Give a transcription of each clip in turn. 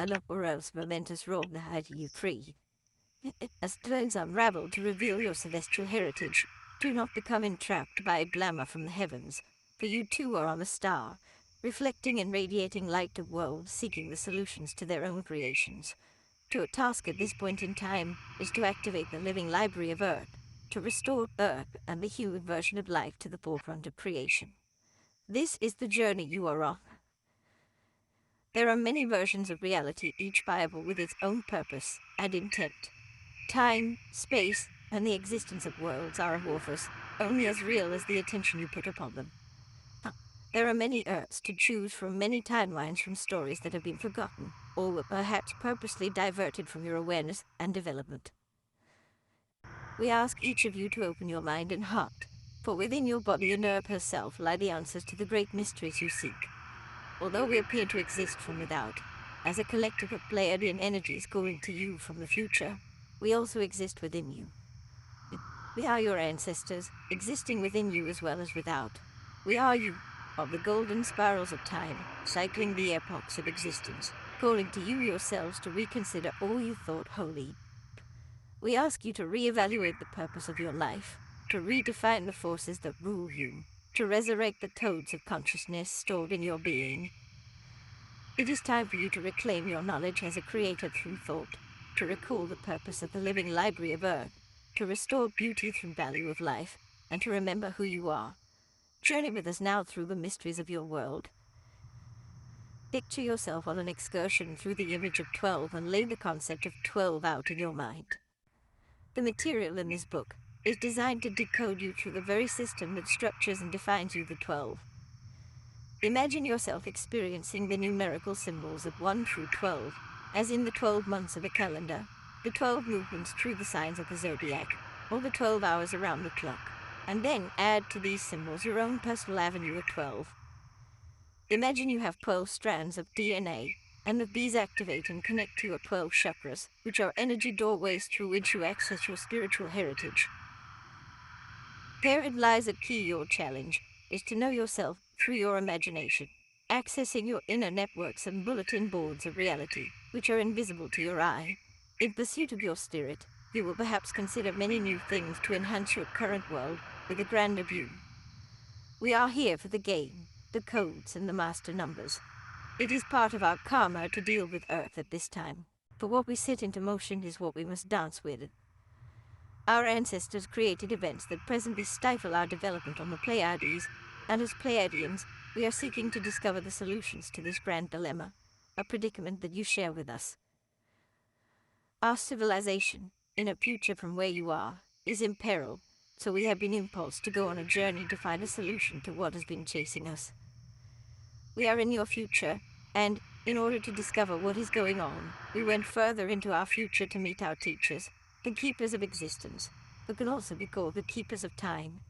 and or else momentous roll the hide you free. As threads unravel to reveal your celestial heritage, do not become entrapped by a glamour from the heavens, for you too are on a star, reflecting and radiating light to worlds seeking the solutions to their own creations. Your task at this point in time is to activate the living library of Earth, to restore Earth and the human version of life to the forefront of creation. This is the journey you are on. There are many versions of reality, each viable with its own purpose and intent. Time, space, and the existence of worlds are amorphous, only as real as the attention you put upon them. There are many Earths to choose from, many timelines from stories that have been forgotten, or were perhaps purposely diverted from your awareness and development. We ask each of you to open your mind and heart, for within your body and Earth herself lie the answers to the great mysteries you seek. Although we appear to exist from without, as a collective of Pleiadian energies going to you from the future, we also exist within you. We are your ancestors, existing within you as well as without. We are you, of the golden spirals of time, cycling the epochs of existence, calling to you yourselves to reconsider all you thought holy. We ask you to reevaluate the purpose of your life, to redefine the forces that rule you, to resurrect the codes of consciousness stored in your being. It is time for you to reclaim your knowledge as a creator through thought, to recall the purpose of the living library of Earth, to restore beauty through value of life, and to remember who you are. Journey with us now through the mysteries of your world. Picture yourself on an excursion through the image of 12 and lay the concept of 12 out in your mind. The material in this book is designed to decode you through the very system that structures and defines you, the 12. Imagine yourself experiencing the numerical symbols of 1 through 12, as in the 12 months of a calendar, the 12 movements through the signs of the zodiac, or the 12 hours around the clock, and then add to these symbols your own personal avenue of 12. Imagine you have 12 strands of DNA, and that these activate and connect to your 12 chakras, which are energy doorways through which you access your spiritual heritage. Therein lies a key. Your challenge is to know yourself through your imagination, accessing your inner networks and bulletin boards of reality, which are invisible to your eye. In pursuit of your spirit, you will perhaps consider many new things to enhance your current world with a grander view. We are here for the game, the codes, and the master numbers. It is part of our karma to deal with Earth at this time, for what we set into motion is what we must dance with. Our ancestors created events that presently stifle our development on the Pleiades, and as Pleiadians, we are seeking to discover the solutions to this grand dilemma, a predicament that you share with us. Our civilization, in a future from where you are, is in peril, so we have been impulsed to go on a journey to find a solution to what has been chasing us. We are in your future, and, in order to discover what is going on, we went further into our future to meet our teachers, the keepers of existence, but can also be called the keepers of time.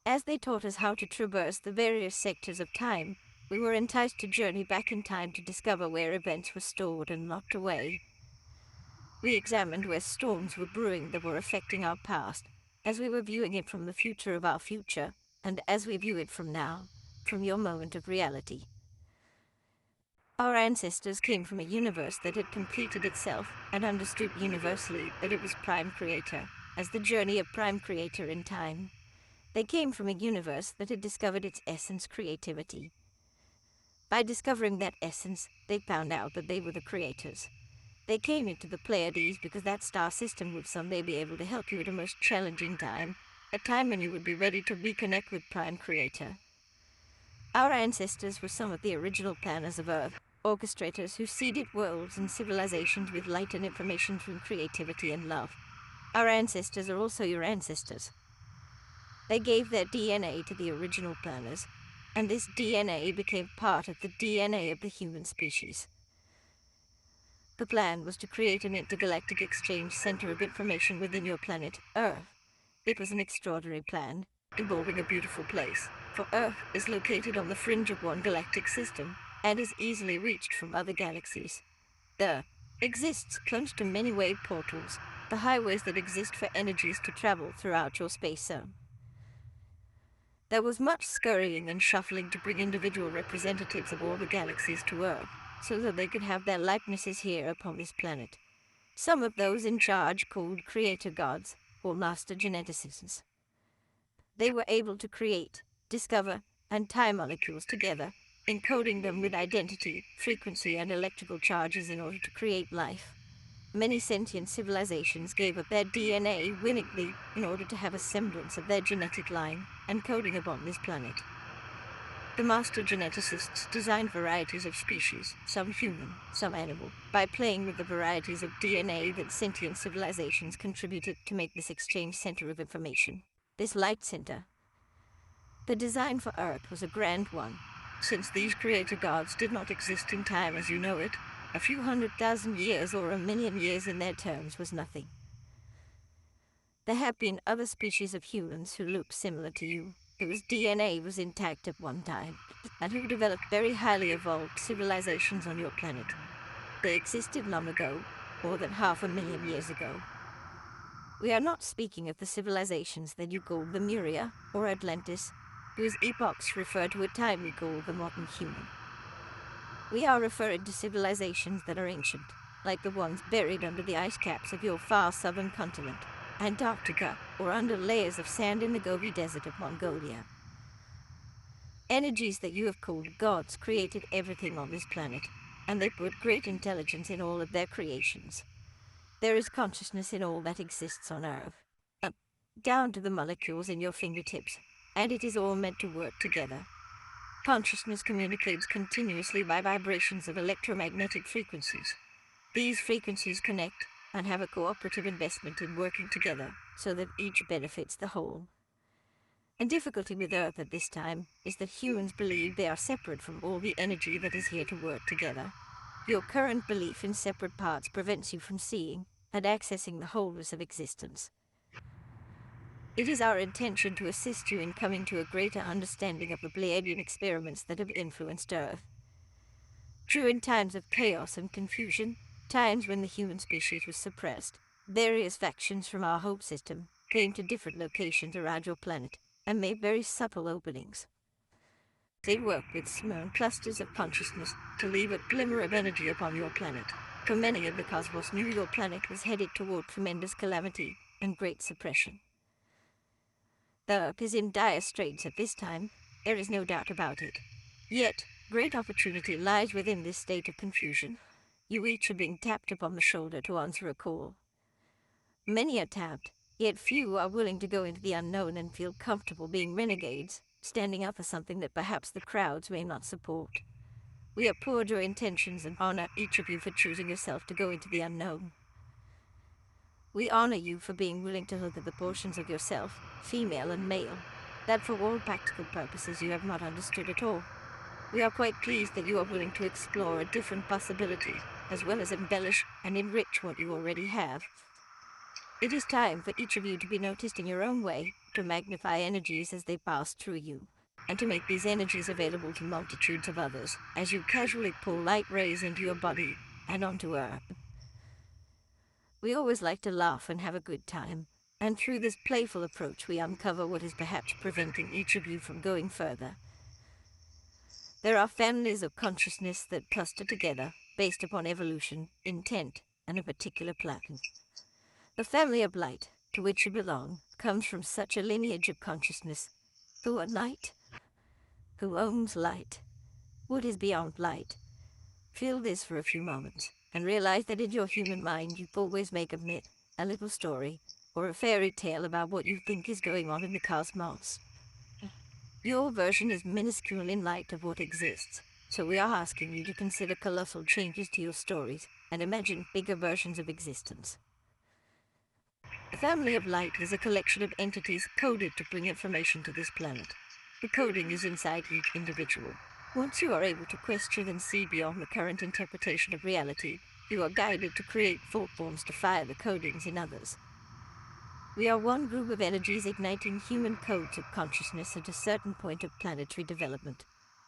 As they taught us how to traverse the various sectors of time, we were enticed to journey back in time to discover where events were stored and locked away. We examined where storms were brewing that were affecting our past, as we were viewing it from the future of our future, and as we view it from now, from your moment of reality. Our ancestors came from a universe that had completed itself and understood universally that it was Prime Creator, as the journey of Prime Creator in time. They came from a universe that had discovered its essence, creativity. By discovering that essence, they found out that they were the creators. They came into the Pleiades because that star system would someday be able to help you at a most challenging time, a time when you would be ready to reconnect with Prime Creator. Our ancestors were some of the original planners of Earth, orchestrators who seeded worlds and civilizations with light and information through creativity and love. Our ancestors are also your ancestors. They gave their DNA to the original planners, and this DNA became part of the DNA of the human species. The plan was to create an intergalactic exchange center of information within your planet, Earth. It was an extraordinary plan, involving a beautiful place, for Earth is located on the fringe of one galactic system, and is easily reached from other galaxies. There exists, plunged in many wave portals, the highways that exist for energies to travel throughout your space zone. There was much scurrying and shuffling to bring individual representatives of all the galaxies to Earth, so that they could have their likenesses here upon this planet. Some of those in charge called creator gods or master geneticists. They were able to create, discover, and tie molecules together, encoding them with identity, frequency, and electrical charges in order to create life. Many sentient civilizations gave up their DNA willingly in order to have a semblance of their genetic line encoding upon this planet. The master geneticists designed varieties of species, some human, some animal, by playing with the varieties of DNA that sentient civilizations contributed to make this exchange center of information, this light center. The design for Earth was a grand one. Since these creator gods did not exist in time as you know it, a few 100,000 years or a million years in their terms was nothing. There have been other species of humans who look similar to you, whose DNA was intact at one time, and who developed very highly evolved civilizations on your planet. They existed long ago, more than 500,000 years ago. We are not speaking of the civilizations that you call Lemuria or Atlantis, whose epochs refer to a time we call the modern human. We are referring to civilizations that are ancient, like the ones buried under the ice caps of your far southern continent, Antarctica, or under layers of sand in the Gobi Desert of Mongolia. Energies that you have called gods created everything on this planet, and they put great intelligence in all of their creations. There is consciousness in all that exists on Earth, down to the molecules in your fingertips, and it is all meant to work together. Consciousness communicates continuously by vibrations of electromagnetic frequencies. These frequencies connect and have a cooperative investment in working together so that each benefits the whole. A difficulty with Earth at this time is that humans believe they are separate from all the energy that is here to work together. Your current belief in separate parts prevents you from seeing and accessing the wholeness of existence. It is our intention to assist you in coming to a greater understanding of the Pleiadian experiments that have influenced Earth. During times of chaos and confusion, times when the human species was suppressed, various factions from our Hope system came to different locations around your planet and made very subtle openings. They worked with small clusters of consciousness to leave a glimmer of energy upon your planet. For many of the cosmos knew your planet was headed toward tremendous calamity and great suppression. The Earth is in dire straits at this time, there is no doubt about it. Yet, great opportunity lies within this state of confusion. You each are being tapped upon the shoulder to answer a call. Many are tapped, yet few are willing to go into the unknown and feel comfortable being renegades, standing up for something that perhaps the crowds may not support. We applaud your intentions and honor each of you for choosing yourself to go into the unknown. We honor you for being willing to look at the portions of yourself, female and male, that for all practical purposes you have not understood at all. We are quite pleased that you are willing to explore a different possibility, as well as embellish and enrich what you already have. It is time for each of you to be noticed in your own way, to magnify energies as they pass through you, and to make these energies available to multitudes of others, as you casually pull light rays into your body and onto Earth. We always like to laugh and have a good time, and through this playful approach we uncover what is perhaps preventing each of you from going further. There are families of consciousness that cluster together based upon evolution, intent, and a particular plan. The family of light, to which you belong, comes from such a lineage of consciousness, who are light, who owns light. What is beyond light? Feel this for a few moments, and realize that in your human mind you always make a myth, a little story, or a fairy tale about what you think is going on in the cosmos. Your version is minuscule in light of what exists, so we are asking you to consider colossal changes to your stories and imagine bigger versions of existence. The family of light is a collection of entities coded to bring information to this planet. The coding is inside each individual. Once you are able to question and see beyond the current interpretation of reality, you are guided to create thought forms to fire the codings in others. We are one group of energies igniting human codes of consciousness at a certain point of planetary development.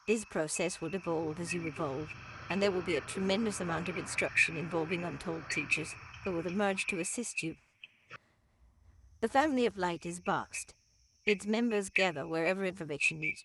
This process will evolve as you evolve, and there will be a tremendous amount of instruction involving untold teachers who will emerge to assist you. The family of light is vast. Its members gather wherever information needs